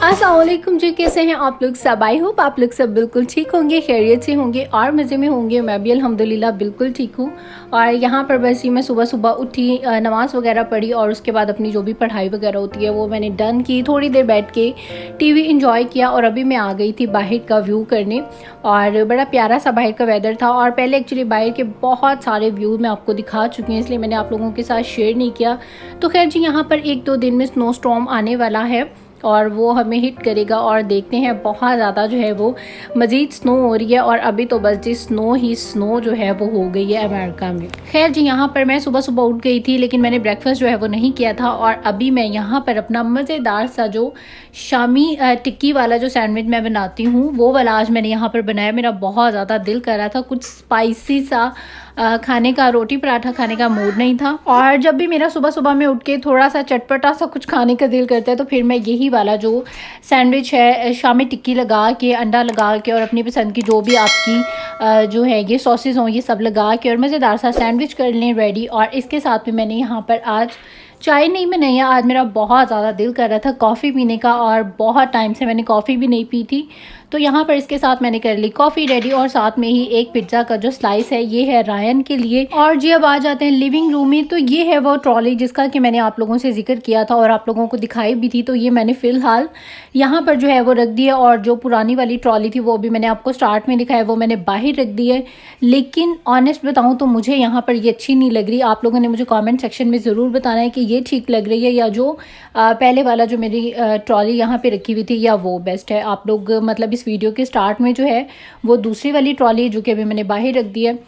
अस्सलामुअलैकुम जी, कैसे हैं आप लोग सब। आई होप आप लोग सब बिल्कुल ठीक होंगे, खैरियत से होंगे और मज़े में होंगे। मैं भी अल्हम्दुलिल्लाह बिल्कुल ठीक हूँ। और यहाँ पर बस ही मैं सुबह सुबह उठी, नमाज़ वगैरह पढ़ी और उसके बाद अपनी जो भी पढ़ाई वगैरह होती है वो मैंने डन की। थोड़ी देर बैठ के टीवी इंजॉय किया और अभी मैं आ गई थी बाहर का व्यू करने। और बड़ा प्यारा सा बाहर का वेदर था और पहले एक्चुअली बाहर के बहुत सारे व्यू मैं आपको दिखा चुकी हूँ, इसलिए मैंने आप लोगों के साथ शेयर नहीं किया। तो खैर जी, यहाँ पर 1-2 दिन में स्नो स्टॉर्म आने वाला है और वो हमें हिट करेगा और देखते हैं बहुत ज़्यादा जो है वो मज़ीद स्नो हो रही है। और अभी तो बस जी स्नो ही स्नो जो है वो हो गई है अमेरिका में। खैर जी, यहाँ पर मैं सुबह सुबह उठ गई थी लेकिन मैंने ब्रेकफास्ट जो है वो नहीं किया था और अभी मैं यहाँ पर अपना मज़ेदार सा जो शामी टिक्की वाला जो सैंडविच मैं बनाती हूँ वो वाला आज मैंने यहाँ पर बनाया। मेरा बहुत ज़्यादा दिल कर रहा था कुछ स्पाइसी सा खाने का, रोटी पराठा खाने का मूड नहीं था। और जब भी मेरा सुबह सुबह में उठ के थोड़ा सा चटपटा सा कुछ खाने का दिल करता है तो फिर मैं यही वाला जो सैंडविच है, शामी टिक्की लगा के, अंडा लगा के और अपनी पसंद की जो भी आपकी जो है ये सॉसेस हों ये सब लगा के और मज़ेदार सा सैंडविच कर लें रेडी। और इसके साथ में मैंने यहाँ पर आज चाय नहीं बनाई है, आज मेरा बहुत ज़्यादा दिल कर रहा था कॉफ़ी पीने का और बहुत टाइम से मैंने कॉफ़ी भी नहीं पी थी। तो यहाँ पर इसके साथ मैंने कर ली कॉफ़ी रेडी और साथ में ही एक पिज़्ज़ा का जो स्लाइस है ये है रायन के लिए। और जी अब आ जाते हैं लिविंग रूम में। तो ये है वो ट्रॉली जिसका कि मैंने आप लोगों से जिक्र किया था और आप लोगों को दिखाई भी थी। तो ये मैंने फ़िलहाल यहाँ पर जो है वो रख दी है और जो पुरानी वाली ट्रॉली थी वो भी मैंने आपको स्टार्ट में दिखाया, वो मैंने बाहर रख दी है। लेकिन ऑनेस्ट बताऊँ तो मुझे यहाँ पर ये अच्छी नहीं लग रही। आप लोगों ने मुझे कॉमेंट सेक्शन में ज़रूर बताना है कि ये ठीक लग रही है या जो पहले वाला जो मेरी ट्रॉली यहाँ पे रखी हुई थी या वो बेस्ट है। आप लोग मतलब इस वीडियो के स्टार्ट में जो है वो दूसरी वाली ट्रॉली है जो कि अभी मैंने बाहर रख दी है।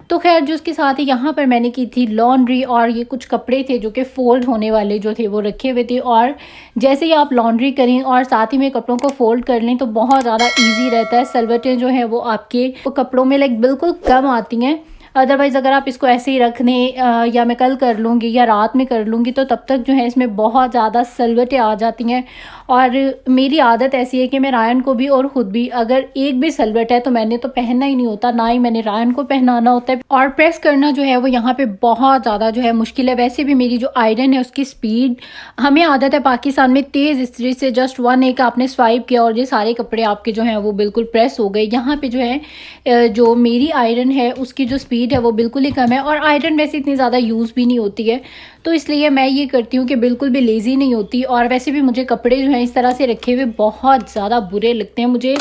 तो खैर जो उसके साथ ही यहाँ पर मैंने की थी लॉन्ड्री और ये कुछ कपड़े थे जो कि फ़ोल्ड होने वाले जो थे वो रखे हुए थे। और जैसे ही आप लॉन्ड्री करें और साथ ही में कपड़ों को फ़ोल्ड कर लें तो बहुत ज़्यादा ईजी रहता है। सलवटें जो है वो आपके कपड़ों में लाइक बिल्कुल कम आती हैं। अदरवाइज़ अगर आप इसको ऐसे ही रख दें या मैं कल कर लूँगी या रात में कर लूँगी तो तब तक जो है इसमें बहुत ज़्यादा सलवटें आ जाती हैं। और मेरी आदत ऐसी है कि मैं रायन को भी और ख़ुद भी अगर एक भी सलवट है तो मैंने तो पहनना ही नहीं होता, ना ही मैंने रायन को पहनाना होता है। और प्रेस करना जो है वो यहाँ पे बहुत ज़्यादा जो है मुश्किल है। वैसे भी मेरी जो आयरन है उसकी स्पीड, हमें आदत है पाकिस्तान में तेज़ इस्त्री से जस्ट 1 एक आपने स्वाइप किया और ये सारे कपड़े आपके जो हैं वो बिल्कुल प्रेस हो गए। यहाँ पे जो है जो मेरी आयरन है उसकी जो स्पीड है वो बिल्कुल ही कम है और आयरन वैसे इतनी ज़्यादा यूज़ भी नहीं होती है। तो इसलिए मैं ये करती हूँ कि बिल्कुल भी लेज़ी नहीं होती। और वैसे भी मुझे कपड़े जो हैं इस तरह से रखे हुए बहुत ज़्यादा बुरे लगते हैं। मुझे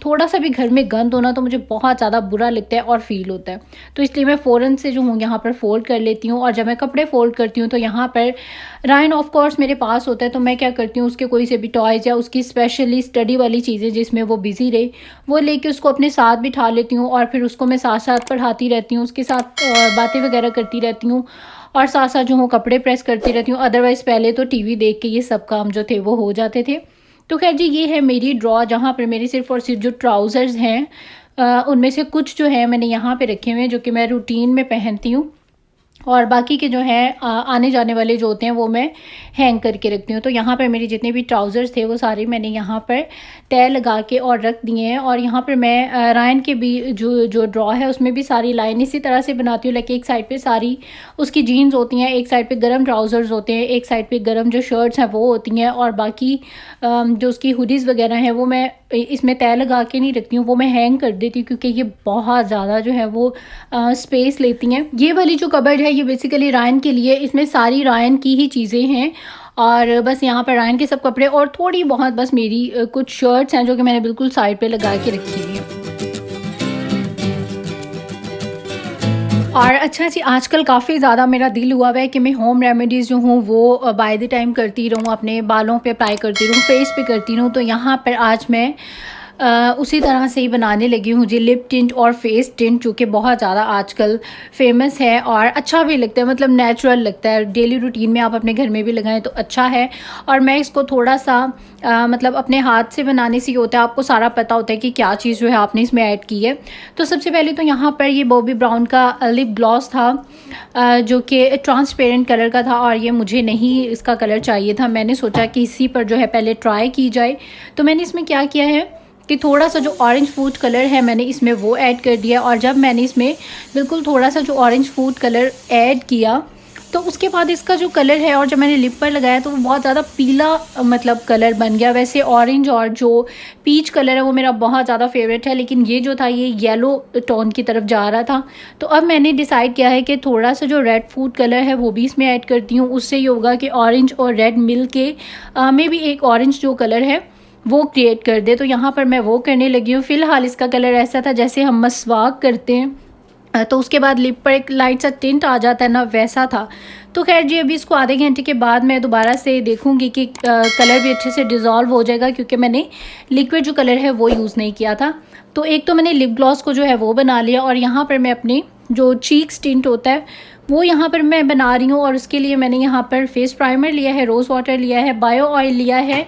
थोड़ा सा भी घर में गंद होना तो मुझे बहुत ज़्यादा बुरा लगता है और फील होता है। तो इसलिए मैं फ़ौरन से जो हूँ यहाँ पर फ़ोल्ड कर लेती हूँ। और जब मैं कपड़े फ़ोल्ड करती हूँ तो यहाँ पर रायन ऑफ कोर्स मेरे पास होता है तो मैं क्या करती हूँ उसके कोई से भी टॉयज़ या उसकी स्पेशली स्टडी वाली चीज़ें जिसमें वो बिज़ी रहे वो लेके उसको अपने साथ बिठा लेती हूँ और फिर उसको मैं साथ साथ पढ़ाती रहती हूँ, उसके साथ बातें वगैरह करती रहती हूँ और साथ साथ जो हूँ कपड़े प्रेस करती रहती हूँ। अदरवाइज़ पहले तो टीवी देख के ये सब काम जो थे वो हो जाते थे। तो खैर जी ये है मेरी ड्रॉ जहाँ पर मेरी सिर्फ़ और सिर्फ जो ट्राउज़र्स हैं उनमें से कुछ जो है मैंने यहाँ पे रखे हुए हैं जो कि मैं रूटीन में पहनती हूँ और बाकी के जो हैं आने जाने वाले जो होते हैं वो मैं हैंग करके रखती हूँ। तो यहाँ पर मेरे जितने भी ट्राउज़र्स थे वो सारे मैंने यहाँ पर तय लगा के और रख दिए हैं। और यहाँ पर मैं रायन के भी जो ड्रॉ है उसमें भी सारी लाइन इसी तरह से बनाती हूँ। लाइक एक साइड पे सारी उसकी जीन्स होती हैं, एक साइड पे गरम ट्राउज़र्स होते हैं, एक साइड पे गरम जो शर्ट्स हैं वो होती हैं और बाकी जो उसकी हुडीज़ वगैरह हैं वो मैं इसमें तय लगा के नहीं रखती हूँ, वो मैं हैंग कर देती हूँ क्योंकि ये बहुत ज़्यादा जो है वो स्पेस लेती हैं। ये वाली जो कबर्ड है ये बेसिकली रायन के लिए, इसमें सारी रायन की ही चीज़ें हैं और बस यहाँ पर रायन के सब कपड़े और थोड़ी बहुत बस मेरी कुछ शर्ट्स हैं जो कि मैंने बिल्कुल साइड पे लगा के रखी हुई हैं। और अच्छा जी, आजकल काफ़ी ज़्यादा मेरा दिल हुआ है कि मैं होम रेमेडीज़ जो हूँ वो बाय द टाइम करती रहूँ, अपने बालों पे अप्लाई करती रहूँ, फेस पे करती रहूँ। तो यहाँ पर आज मैं उसी तरह से ही बनाने लगी हूँ जी लिप टिंट और फेस टिंट जो कि बहुत ज़्यादा आजकल फेमस है और अच्छा भी लगता है, मतलब नेचुरल लगता है। डेली रूटीन में आप अपने घर में भी लगाएं तो अच्छा है। और मैं इसको थोड़ा सा मतलब अपने हाथ से बनाने से ही होता है, आपको सारा पता होता है कि क्या चीज़ जो है आपने इसमें ऐड की है। तो सबसे पहले तो यहाँ पर ये बॉबी ब्राउन का लिप ग्लॉस था जो कि ट्रांसपेरेंट कलर का था और ये मुझे नहीं इसका कलर चाहिए था। मैंने सोचा कि इसी पर जो है पहले ट्राई की जाए। तो मैंने इसमें क्या किया है कि थोड़ा सा जो ऑरेंज फूड कलर है मैंने इसमें वो ऐड कर दिया। और जब मैंने इसमें बिल्कुल थोड़ा सा जो ऑरेंज फूड कलर ऐड किया तो उसके बाद इसका जो कलर है और जब मैंने लिप पर लगाया तो वो बहुत ज़्यादा पीला मतलब कलर बन गया। वैसे ऑरेंज और जो पीच कलर है वो मेरा बहुत ज़्यादा फेवरेट है, लेकिन ये जो था ये येलो टोन की तरफ जा रहा था। तो अब मैंने डिसाइड किया है कि थोड़ा सा जो रेड फूड कलर है वो भी इसमें ऐड करती हूँ। उससे ये होगा कि ऑरेंज और रेड मिल के में भी एक ऑरेंज जो कलर है वो क्रिएट कर दे। तो यहाँ पर मैं वो करने लगी हूँ। फ़िलहाल इसका कलर ऐसा था जैसे हम मसवाक करते हैं तो उसके बाद लिप पर एक लाइट सा टिंट आ जाता है ना, वैसा था। तो खैर जी, अभी इसको आधे घंटे के बाद मैं दोबारा से देखूंगी कि कलर भी अच्छे से डिज़ोल्व हो जाएगा, क्योंकि मैंने लिक्विड जो कलर है वो यूज़ नहीं किया था। तो एक तो मैंने लिप ग्लॉस को जो है वो बना लिया, और यहाँ पर मैं अपनी जो चीक्स टिंट होता है वो यहाँ पर मैं बना रही हूँ। और उसके लिए मैंने यहाँ पर फेस प्राइमर लिया है, रोज़ वाटर लिया है, बायो ऑयल लिया है,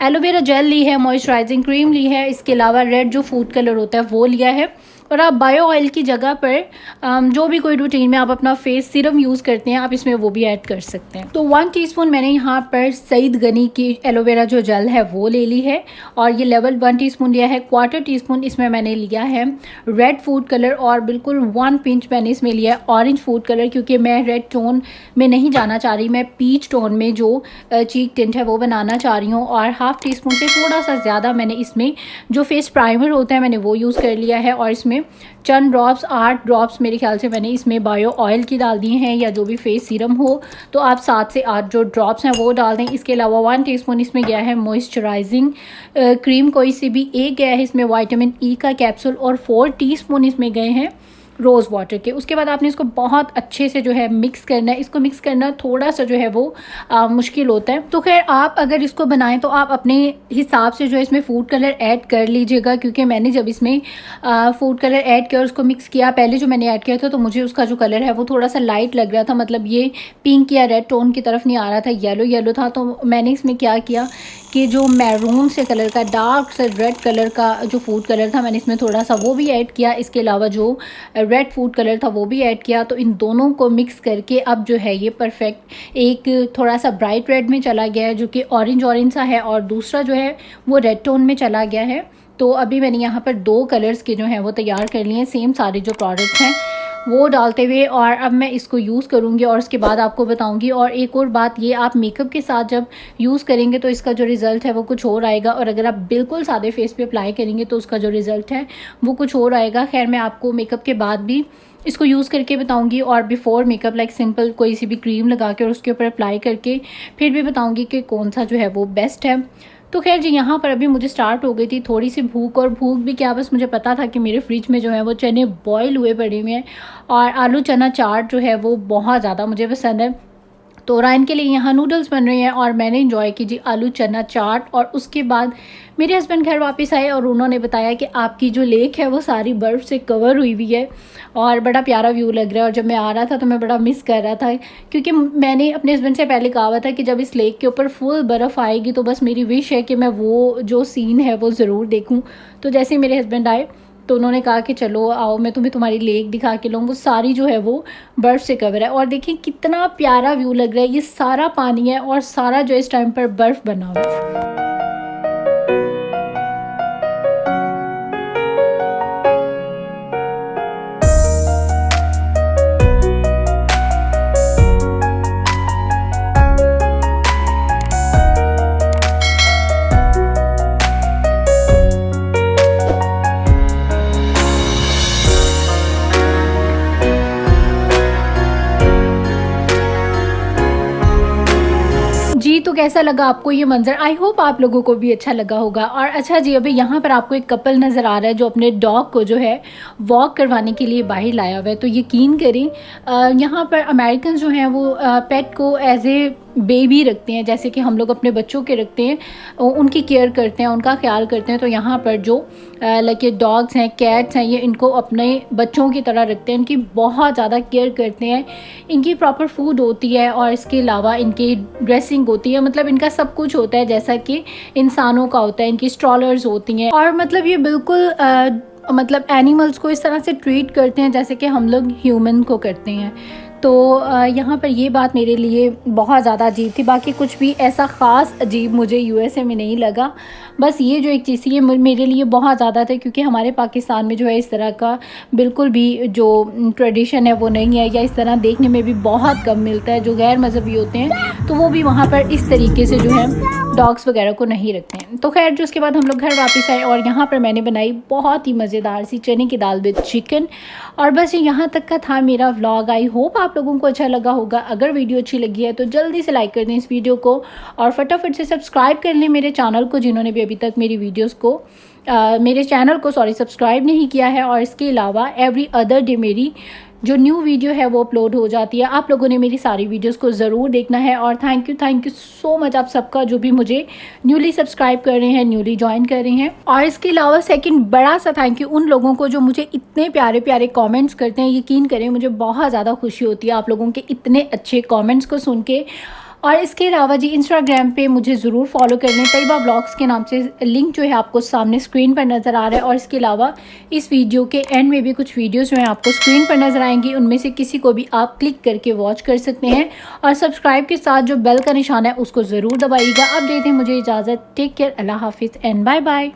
एलोवेरा जेल ली है, मॉइस्चराइजिंग क्रीम ली है, इसके अलावा रेड जो फूड कलर होता है वो लिया है। और आप बायो ऑयल की जगह पर जो भी कोई रूटीन में आप अपना फेस सीरम यूज़ करते हैं आप इसमें वो भी ऐड कर सकते हैं। तो 1 टीस्पून मैंने यहाँ पर सईद गनी की एलोवेरा जो जेल है वो ले ली है, और ये लेवल 1 टीस्पून लिया है। 1/4 टीस्पून इसमें मैंने लिया है रेड फूड कलर, और बिल्कुल 1 पिंच मैंने इसमें लिया है ऑरेंज फूड कलर, क्योंकि मैं रेड टोन में नहीं जाना चाह रही, मैं पीच टोन में जो चीक टिंट है वो बनाना चाह रही हूँ। और 1/2 टीस्पून से थोड़ा सा ज़्यादा मैंने इसमें जो फेस प्राइमर होता है मैंने वो यूज़ कर लिया है, और इसमें चंद ड्रॉप्स 8 ड्रॉप्स मेरे ख्याल से मैंने इसमें बायो ऑयल की डाल दिए हैं, या जो भी फेस सीरम हो तो आप 7 से 8 जो ड्रॉप्स हैं वो डाल दें। इसके अलावा 1 टीस्पून इसमें गया है मॉइस्चराइजिंग क्रीम, कोई सी भी। एक गया है इसमें विटामिन ई का कैप्सूल, और 4 टीस्पून इसमें गए हैं रोज़ वाटर के। उसके बाद आपने इसको बहुत अच्छे से जो है मिक्स करना है। इसको मिक्स करना थोड़ा सा जो है वो मुश्किल होता है। तो खैर आप अगर इसको बनाएं तो आप अपने हिसाब से जो है इसमें फूड कलर ऐड कर लीजिएगा, क्योंकि मैंने जब इसमें फूड कलर ऐड किया और उसको मिक्स किया, पहले जो मैंने ऐड किया था तो मुझे उसका जो कलर है वो थोड़ा सा लाइट लग रहा था, मतलब ये पिंक या रेड टोन की तरफ नहीं आ रहा था, येलो येलो था। तो मैंने इसमें क्या किया कि जो मैरून से कलर का, डार्क से रेड कलर का जो फूड कलर था मैंने इसमें थोड़ा सा वो भी ऐड किया। इसके अलावा जो रेड फूड कलर था वो भी ऐड किया। तो इन दोनों को मिक्स करके अब जो है ये परफेक्ट एक थोड़ा सा ब्राइट रेड में चला गया है, जो कि ऑरेंज ऑरेंज सा है, और दूसरा जो है वो रेड टोन में चला गया है। तो अभी मैंने यहाँ पर 2 कलर्स के जो हैं वो तैयार कर लिए हैं, सेम सारे जो प्रोडक्ट्स हैं वो डालते हुए, और अब मैं इसको यूज़ करूँगी और उसके बाद आपको बताऊँगी। और एक और बात, ये आप मेकअप के साथ जब यूज़ करेंगे तो इसका जो रिज़ल्ट है वो कुछ और आएगा, और अगर आप बिल्कुल सादे फेस पे अप्लाई करेंगे तो उसका जो रिज़ल्ट है वो कुछ और आएगा। खैर मैं आपको मेकअप के बाद भी इसको यूज़ करके बताऊंगी, और बिफोर मेकअप लाइक सिंपल कोई सी भी क्रीम लगा के और उसके ऊपर अप्लाई करके फिर भी बताऊंगी कि कौन सा जो है वो बेस्ट है। तो खैर जी, यहाँ पर अभी मुझे स्टार्ट हो गई थी थोड़ी सी भूख, और भूख भी क्या, बस मुझे पता था कि मेरे फ्रिज में जो है वो चने बॉयल हुए पड़े हुए हैं, और आलू चना चाट जो है वो बहुत ज़्यादा मुझे पसंद है। तो रायन के लिए यहाँ नूडल्स बन रहे हैं, और मैंने इंजॉय की जी आलू चना चाट। और उसके बाद मेरे हस्बैंड घर वापस आए और उन्होंने बताया कि आपकी जो लेक है वो सारी बर्फ़ से कवर हुई हुई है, और बड़ा प्यारा व्यू लग रहा है। और जब मैं आ रहा था तो मैं बड़ा मिस कर रहा था, क्योंकि मैंने अपने हस्बैंड से पहले कहा हुआ था कि जब इस लेक के ऊपर फुल बर्फ़ आएगी तो बस मेरी विश है कि मैं वो जो सीन है वो ज़रूर देखूँ। तो जैसे ही मेरे हस्बैंड आए तो उन्होंने कहा कि चलो आओ मैं तुम्हें तुम्हारी लेक दिखा के लाऊं। वो सारी जो है वो बर्फ़ से कवर है, और देखिए कितना प्यारा व्यू लग रहा है। ये सारा पानी है और सारा जो इस टाइम पर बर्फ़ बना हुआ है। जी, तो कैसा लगा आपको ये मंज़र? आई होप आप लोगों को भी अच्छा लगा होगा। और अच्छा जी, अभी यहाँ पर आपको एक कपल नज़र आ रहा है जो अपने डॉग को जो है वॉक करवाने के लिए बाहर लाया हुआ है। तो यकीन करें यहाँ पर अमेरिकन जो हैं वो पेट को एज ए बेबी रखते हैं, जैसे कि हम लोग अपने बच्चों के रखते हैं, उनकी केयर करते हैं, उनका ख्याल करते हैं। तो यहाँ पर जो लाइक डॉग्स हैं, कैट्स हैं, ये इनको अपने बच्चों की तरह रखते हैं, इनकी बहुत ज़्यादा केयर करते हैं। इनकी प्रॉपर फूड होती है, और इसके अलावा इनकी ड्रेसिंग होती है, मतलब इनका सब कुछ होता है जैसा कि इंसानों का होता है। इनकी स्ट्रॉलर्स होती हैं, और मतलब ये बिल्कुल मतलब एनिमल्स को इस तरह से ट्रीट करते हैं जैसे कि हम लोग ह्यूमन को करते हैं। तो यहाँ पर ये बात मेरे लिए बहुत ज़्यादा अजीब थी। बाकी कुछ भी ऐसा ख़ास अजीब मुझे यूएसए में नहीं लगा। बस ये जो एक चीज़ थी ये मेरे लिए बहुत ज़्यादा था, क्योंकि हमारे पाकिस्तान में जो है इस तरह का बिल्कुल भी जो ट्रेडिशन है वो नहीं है, या इस तरह देखने में भी बहुत कम मिलता है। जो गैर मज़हबी होते हैं तो वो भी वहाँ पर इस तरीके से जो है डॉग्स वगैरह को नहीं रखते हैं। तो खैर जो उसके बाद हम लोग घर वापस आए और यहाँ पर मैंने बनाई बहुत ही मज़ेदार सी चने की दाल विद चिकन। और बस यहाँ तक का था मेरा व्लॉग। आई होप आप लोगों को अच्छा लगा होगा। अगर वीडियो अच्छी लगी है तो जल्दी से लाइक कर दें इस वीडियो को, और फटाफट से सब्सक्राइब कर लें मेरे चैनल को, जिन्होंने भी अभी तक मेरी वीडियोज़ को मेरे चैनल को सब्सक्राइब नहीं किया है। और इसके अलावा एवरी अदर डे मेरी जो न्यू वीडियो है वो अपलोड हो जाती है। आप लोगों ने मेरी सारी वीडियोस को ज़रूर देखना है। और थैंक यू सो मच आप सबका, जो भी मुझे न्यूली सब्सक्राइब कर रहे हैं, न्यूली ज्वाइन कर रहे हैं। और इसके अलावा सेकंड बड़ा सा थैंक यू उन लोगों को जो मुझे इतने प्यारे प्यारे कमेंट्स करते हैं। यकीन करें मुझे बहुत ज़्यादा खुशी होती है आप लोगों के इतने अच्छे कमेंट्स को सुन के। और इसके अलावा जी इंस्टाग्राम पे मुझे ज़रूर फॉलो कर लें, तैयबा ब्लॉग्स के नाम से। लिंक जो है आपको सामने स्क्रीन पर नज़र आ रहा है। और इसके अलावा इस वीडियो के एंड में भी कुछ वीडियोस जो हैं आपको स्क्रीन पर नज़र आएंगी, उनमें से किसी को भी आप क्लिक करके वॉच कर सकते हैं। और सब्सक्राइब के साथ जो बेल का निशान है उसको ज़रूर दबाइएगा। अब देते हैं मुझे इजाज़त। टेक केयर, अल्लाह हाफिज़ एंड बाय बाय।